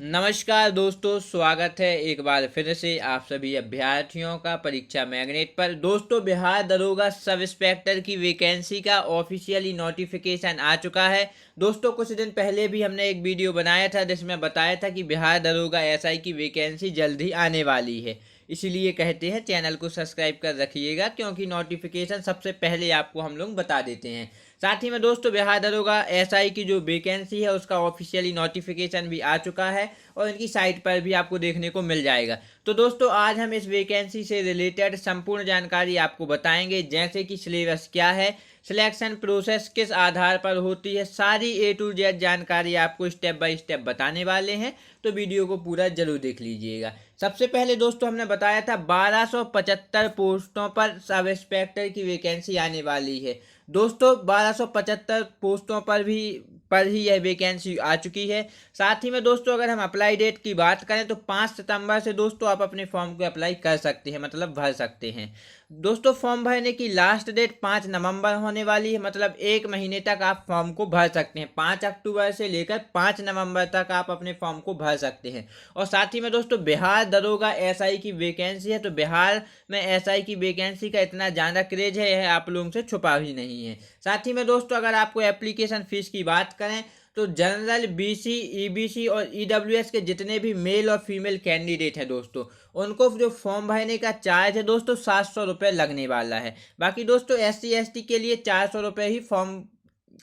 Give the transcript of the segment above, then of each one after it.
नमस्कार दोस्तों, स्वागत है एक बार फिर से आप सभी अभ्यर्थियों का परीक्षा मैग्नेट पर। दोस्तों, बिहार दरोगा सब इंस्पेक्टर की वैकेंसी का ऑफिशियली नोटिफिकेशन आ चुका है। दोस्तों, कुछ दिन पहले भी हमने एक वीडियो बनाया था जिसमें बताया था कि बिहार दरोगा एसआई की वैकेंसी जल्द ही आने वाली है। इसीलिए कहते हैं चैनल को सब्सक्राइब कर रखिएगा, क्योंकि नोटिफिकेशन सबसे पहले आपको हम लोग बता देते हैं। साथ ही में दोस्तों, बिहार दरोगा एसआई की जो वैकेंसी है उसका ऑफिशियली नोटिफिकेशन भी आ चुका है और इनकी साइट पर भी आपको देखने को मिल जाएगा। तो दोस्तों, आज हम इस वैकेंसी से रिलेटेड संपूर्ण जानकारी आपको बताएंगे, जैसे कि सिलेबस क्या है, सिलेक्शन प्रोसेस किस आधार पर होती है, सारी A to Z जानकारी आपको स्टेप बाय स्टेप बताने वाले हैं। तो वीडियो को पूरा जरूर देख लीजिएगा। सबसे पहले दोस्तों, हमने बताया था 1275 पोस्टों पर सब इंस्पेक्टर की वैकेंसी आने वाली है। दोस्तों, 1275 पोस्टों पर ही यह वैकेंसी आ चुकी है। साथ ही में दोस्तों, अगर हम अप्लाई डेट की बात करें तो 5 सितंबर से दोस्तों आप अपने फॉर्म को अप्लाई कर सकते हैं, मतलब भर सकते हैं। दोस्तों, फॉर्म भरने की लास्ट डेट 5 नवंबर होने वाली है, मतलब एक महीने तक आप फॉर्म को भर सकते हैं। 5 अक्टूबर से लेकर 5 नवंबर तक आप अपने फॉर्म को भर सकते हैं। और साथ ही में दोस्तों, बिहार दरोगा एसआई की वैकेंसी है, तो बिहार में एसआई की वैकेंसी का इतना ज़्यादा क्रेज है, यह आप लोगों से छुपा भी नहीं है। साथ ही में दोस्तों, अगर आपको एप्लीकेशन फीस की बात करें तो जनरल, बीसी, ईबीसी और ईडब्ल्यूएस के जितने भी मेल और फीमेल कैंडिडेट हैं दोस्तों, उनको जो फॉर्म भरने का चार्ज है दोस्तों 700 रुपये लगने वाला है। बाकी दोस्तों, SC ST के लिए 400 रुपये ही फॉर्म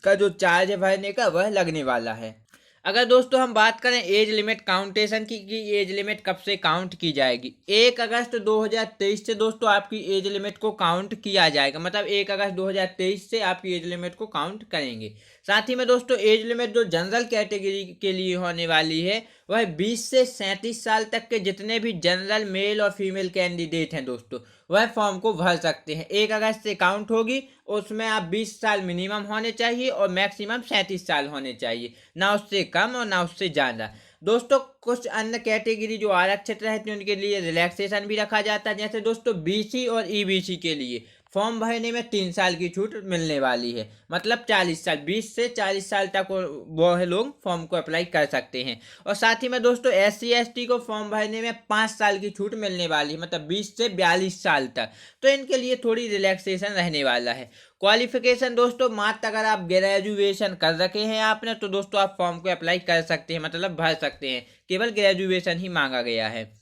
का जो चार्ज है भरने का वह लगने वाला है। अगर दोस्तों हम बात करें एज लिमिट काउंटेशन की कि एज लिमिट कब से काउंट की जाएगी, 1 अगस्त 2023 से दोस्तों आपकी एज लिमिट को काउंट किया जाएगा, मतलब 1 अगस्त 2023 से आपकी एज लिमिट को काउंट करेंगे। साथ ही में दोस्तों, एज लिमिट जो जनरल कैटेगरी के लिए होने वाली है वह 20 से 37 साल तक के जितने भी जनरल मेल और फीमेल कैंडिडेट हैं दोस्तों, वह फॉर्म को भर सकते हैं। 1 अगस्त से काउंट होगी, उसमें आप 20 साल मिनिमम होने चाहिए और मैक्सिमम 37 साल होने चाहिए, ना उससे कम और ना उससे ज़्यादा। दोस्तों, कुछ अन्य कैटेगरी जो आरक्षित रहती है उनके लिए रिलैक्सेशन भी रखा जाता है। जैसे दोस्तों, बीसी और ईबीसी के लिए फॉर्म भरने में 3 साल की छूट मिलने वाली है, मतलब 40 साल, 20 से 40 साल तक वो लोग फॉर्म को अप्लाई कर सकते हैं। और साथ ही में दोस्तों, SC ST को फॉर्म भरने में 5 साल की छूट मिलने वाली है, मतलब 20 से 42 साल तक। तो इनके लिए थोड़ी रिलैक्सेशन रहने वाला है। क्वालिफिकेशन दोस्तों, मात्र अगर आप ग्रेजुएशन कर रखे हैं आपने तो दोस्तों आप फॉर्म को अप्लाई कर सकते हैं, मतलब भर सकते हैं। केवल ग्रेजुएशन ही मांगा गया है।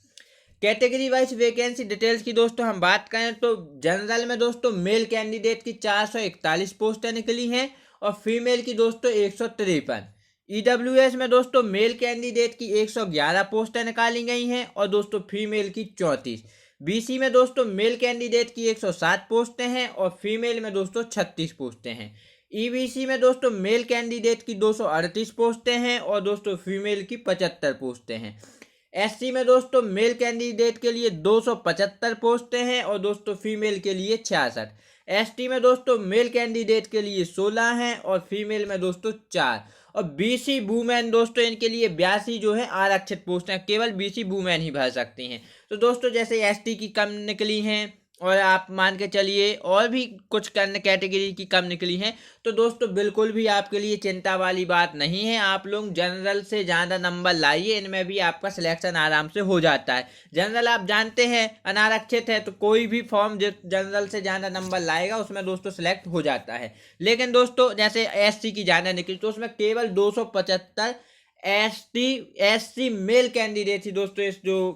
कैटेगरी वाइज वैकेंसी डिटेल्स की दोस्तों हम बात करें तो जनरल में दोस्तों मेल कैंडिडेट की 441 पोस्टें निकली हैं और फीमेल की दोस्तों 153। ईडब्ल्यूएस में दोस्तों मेल कैंडिडेट की 111 पोस्टें निकाली गई हैं और दोस्तों फीमेल की 34। बीसी में दोस्तों मेल कैंडिडेट की 107 पोस्टें हैं और फीमेल में दोस्तों 36 पोस्टें हैं। ईबीसी में दोस्तों मेल कैंडिडेट की 238 पोस्टें हैं और दोस्तों फीमेल की 75 पोस्टें हैं। SC में दोस्तों मेल कैंडिडेट के लिए 275 पोस्टें हैं और दोस्तों फीमेल के लिए 66। ST में दोस्तों मेल कैंडिडेट के लिए 16 हैं और फीमेल में दोस्तों 4। और BC वुमेन दोस्तों इनके लिए 82 जो है आरक्षित पोस्ट हैं, केवल BC वुमेन ही भर सकती हैं। तो दोस्तों, जैसे ST की कम निकली हैं और आप मान के चलिए और भी कुछ अन्य कैटेगरी की कम निकली हैं, तो दोस्तों बिल्कुल भी आपके लिए चिंता वाली बात नहीं है। आप लोग जनरल से ज़्यादा नंबर लाइए, इनमें भी आपका सिलेक्शन आराम से हो जाता है। जनरल आप जानते हैं अनारक्षित है, तो कोई भी फॉर्म जनरल से ज़्यादा नंबर लाएगा उसमें दोस्तों सिलेक्ट हो जाता है। लेकिन दोस्तों, जैसे SC की ज़्यादा निकली तो उसमें केवल 275 SC मेल कैंडिडेट थी दोस्तों।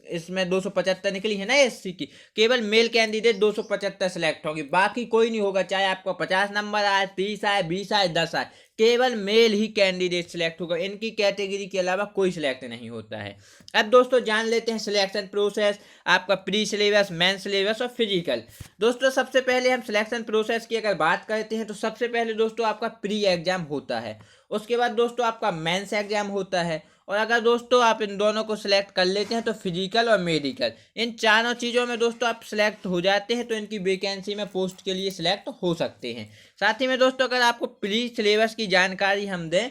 इसमें 275 निकली है ना SC की, केवल मेल कैंडिडेट 275 सिलेक्ट होंगे, बाकी कोई नहीं होगा। चाहे आपको 50 नंबर आए, 30 आए, 20 आए, 10 आए, केवल मेल ही कैंडिडेट सिलेक्ट होगा। इनकी कैटेगरी के अलावा कोई सिलेक्ट नहीं होता है। अब दोस्तों जान लेते हैं सिलेक्शन प्रोसेस, आपका प्री सिलेबस, मेन सिलेबस और फिजिकल। दोस्तों, सबसे पहले हम सिलेक्शन प्रोसेस की अगर बात करते हैं तो सबसे पहले दोस्तों आपका प्री एग्जाम होता है, उसके बाद दोस्तों आपका मेंस एग्जाम होता है, और अगर दोस्तों आप इन दोनों को सिलेक्ट कर लेते हैं तो फिजिकल और मेडिकल, इन चारों चीज़ों में दोस्तों आप सिलेक्ट हो जाते हैं तो इनकी वैकेंसी में पोस्ट के लिए सिलेक्ट हो सकते हैं। साथ ही में दोस्तों, अगर आपको प्री सिलेबस की जानकारी हम दें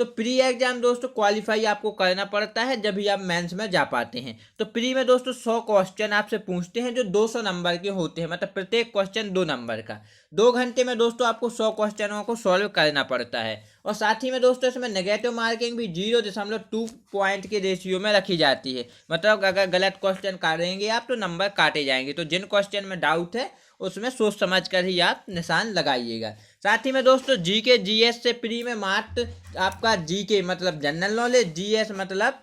तो प्री एग्जाम दोस्तों क्वालिफाई आपको करना पड़ता है जब भी आप मेंस में जा पाते हैं। तो प्री में दोस्तों 100 क्वेश्चन आपसे पूछते हैं जो 200 नंबर के होते हैं, मतलब प्रत्येक क्वेश्चन 2 नंबर का। 2 घंटे में दोस्तों आपको 100 क्वेश्चनों को सॉल्व करना पड़ता है। और साथ ही में दोस्तों इसमें नेगेटिव मार्किंग भी 0.2 पॉइंट के रेशियो में रखी जाती है, मतलब अगर गलत क्वेश्चन काटेंगे आप तो नंबर काटे जाएंगे। तो जिन क्वेश्चन में डाउट है उसमें सोच समझ कर ही आप निशान लगाइएगा। साथ ही में दोस्तों जीके जीएस से प्री में मात्र आपका जीके मतलब जनरल नॉलेज, जीएस मतलब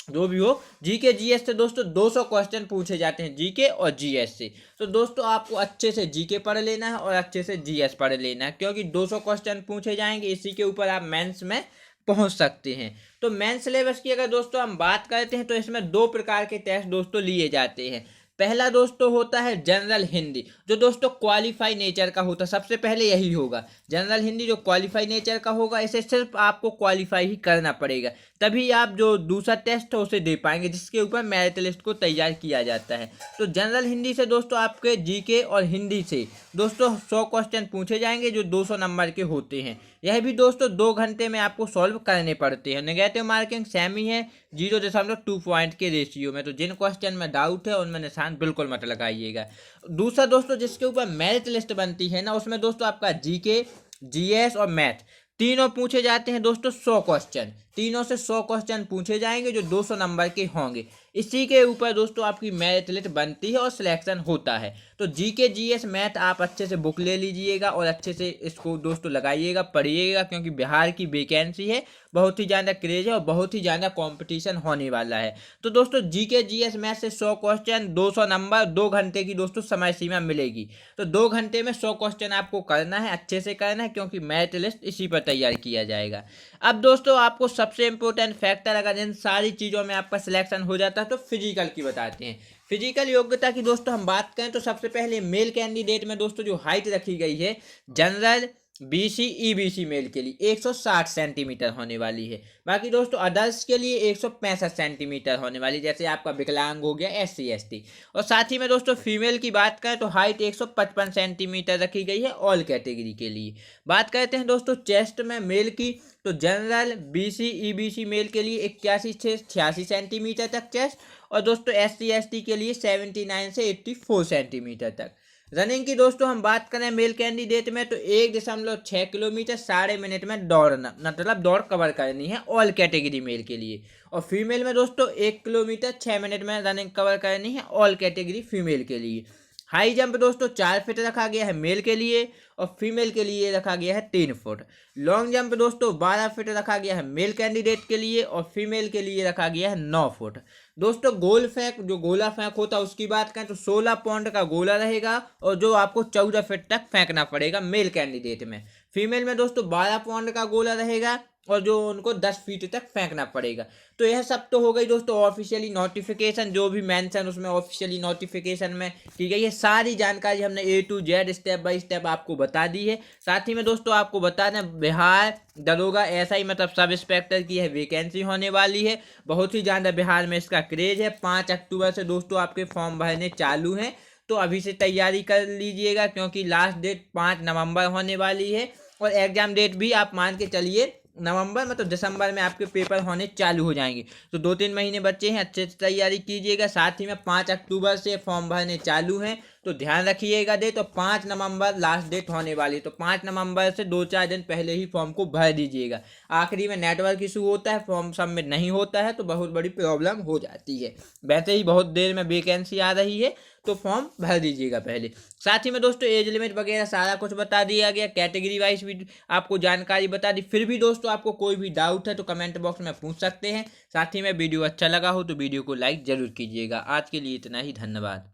जो भी हो, जीके जीएस से दोस्तों 200 क्वेश्चन पूछे जाते हैं जीके और जीएस से। तो दोस्तों आपको अच्छे से जीके पढ़ लेना है और अच्छे से जीएस पढ़ लेना है, क्योंकि 200 क्वेश्चन पूछे जाएंगे, इसी के ऊपर आप मेंस में पहुंच सकते हैं। तो मेंस सिलेबस की अगर दोस्तों हम बात करते हैं तो इसमें 2 प्रकार के टेस्ट दोस्तों लिए जाते हैं। पहला दोस्तों होता है जनरल हिंदी, जो दोस्तों क्वालिफाई नेचर का होता है। सबसे पहले यही होगा जनरल हिंदी, जो क्वालिफाई नेचर का होगा। इसे सिर्फ आपको क्वालिफाई ही करना पड़ेगा, तभी आप जो दूसरा टेस्ट है उसे दे पाएंगे, जिसके ऊपर मेरिट लिस्ट को तैयार किया जाता है। तो जनरल हिंदी से दोस्तों आपके जीके और हिंदी से दोस्तों 100 क्वेश्चन पूछे जाएंगे जो 200 नंबर के होते हैं। यह भी दोस्तों 2 घंटे में आपको सॉल्व करने पड़ते हैं। नेगेटिव मार्किंग सेम ही है 0.2 पॉइंट के रेशियो में। तो जिन क्वेश्चन में डाउट है उनमें निशान बिल्कुल मत लगाइएगा। दूसरा दोस्तों जिसके ऊपर मेरिट लिस्ट बनती है ना, उसमें दोस्तों आपका जीके, जीएस और मैथ तीनों पूछे जाते हैं दोस्तों 100 क्वेश्चन। तीनों से 100 क्वेश्चन पूछे जाएंगे जो 200 नंबर के होंगे। इसी के ऊपर दोस्तों आपकी मेरिट लिस्ट बनती है और सिलेक्शन होता है। तो जीके जीएस मैथ आप अच्छे से बुक ले लीजिएगा और अच्छे से इसको दोस्तों लगाइएगा, पढ़िएगा, क्योंकि बिहार की वैकेंसी है, बहुत ही ज़्यादा क्रेज है और बहुत ही ज़्यादा कंपटीशन होने वाला है। तो दोस्तों जीके जीएस मैथ से 100 क्वेश्चन 200 नंबर, 2 घंटे की दोस्तों समय सीमा मिलेगी। तो 2 घंटे में 100 क्वेश्चन आपको करना है, अच्छे से करना है, क्योंकि मेरिट लिस्ट इसी पर तैयार किया जाएगा। अब दोस्तों आपको सबसे इम्पोर्टेंट फैक्टर, अगर इन सारी चीज़ों में आपका सिलेक्शन हो जाता है तो फिजिकल की बताते हैं। फिजिकल योग्यता की दोस्तों हम बात करें तो सबसे पहले मेल कैंडिडेट में दोस्तों जो हाइट रखी गई है जनरल, बीसी, ईबीसी मेल के लिए 160 सेंटीमीटर होने वाली है। बाकी दोस्तों अदर्स के लिए 165 सेंटीमीटर होने वाली, जैसे आपका विकलांग हो गया, SC ST। और साथ ही में दोस्तों फीमेल की बात करें तो हाइट 155 सेंटीमीटर रखी गई है ऑल कैटेगरी के लिए। बात करते हैं दोस्तों चेस्ट में मेल की, तो जनरल, बीसी, ईबीसी मेल के लिए 81 से 86 सेंटीमीटर तक चेस्ट, और दोस्तों SC ST के लिए 79 से 84 सेंटीमीटर तक। रनिंग की दोस्तों हम बात करें मेल कैंडिडेट में तो 1.6 किलोमीटर 60 मिनट में दौड़ना, मतलब दौड़ कवर करनी है ऑल कैटेगरी मेल के लिए। और फीमेल में दोस्तों 1 किलोमीटर 6 मिनट में रनिंग कवर करनी है ऑल कैटेगरी फीमेल के लिए। हाई जंप दोस्तों 4 फीट रखा गया है मेल के लिए और फीमेल के लिए रखा गया है 3 फुट। लॉन्ग जंप दोस्तों 12 फीट रखा गया है मेल कैंडिडेट के लिए और फीमेल के लिए रखा गया है 9 फुट। दोस्तों गोल फेंक, जो गोला फेंक होता है उसकी बात करें तो 16 पाउंड का गोला रहेगा और जो आपको 14 फीट तक फेंकना पड़ेगा मेल कैंडिडेट में। फीमेल में दोस्तों 12 पाउंड का गोला रहेगा और जो उनको 10 फीट तक फेंकना पड़ेगा। तो यह सब तो हो गई दोस्तों ऑफिशियली नोटिफिकेशन, जो भी मेंशन उसमें ऑफिशियली नोटिफिकेशन में की गई है। सारी जानकारी हमने A to Z step by step आपको बता दी है। साथ ही में दोस्तों आपको बता दें बिहार दरोगा SI मतलब सब इंस्पेक्टर की है वैकेंसी होने वाली है। बहुत ही ज़्यादा बिहार में इसका क्रेज है। 5 अक्टूबर से दोस्तों आपके फॉर्म भरने चालू हैं, तो अभी से तैयारी कर लीजिएगा, क्योंकि लास्ट डेट 5 नवंबर होने वाली है और एग्जाम डेट भी आप मान के चलिए नवंबर मतलब दिसंबर में आपके पेपर होने चालू हो जाएंगे। तो 2-3 महीने बच्चे हैं, अच्छे से तैयारी कीजिएगा। साथ ही में 5 अक्टूबर से फॉर्म भरने चालू हैं, तो ध्यान रखिएगा। डेट तो 5 नवंबर लास्ट डेट होने वाली, तो 5 नवंबर से 2-4 दिन पहले ही फॉर्म को भर दीजिएगा। आखिरी में नेटवर्क इशू होता है, फॉर्म सबमिट नहीं होता है तो बहुत बड़ी प्रॉब्लम हो जाती है। वैसे ही बहुत देर में वैकेंसी आ रही है तो फॉर्म भर दीजिएगा पहले। साथ ही में दोस्तों एज लिमिट वगैरह सारा कुछ बता दिया गया, कैटेगरी वाइज भी आपको जानकारी बता दी। फिर भी दोस्तों आपको कोई भी डाउट है तो कमेंट बॉक्स में पूछ सकते हैं। साथ ही में वीडियो अच्छा लगा हो तो वीडियो को लाइक जरूर कीजिएगा। आज के लिए इतना ही, धन्यवाद।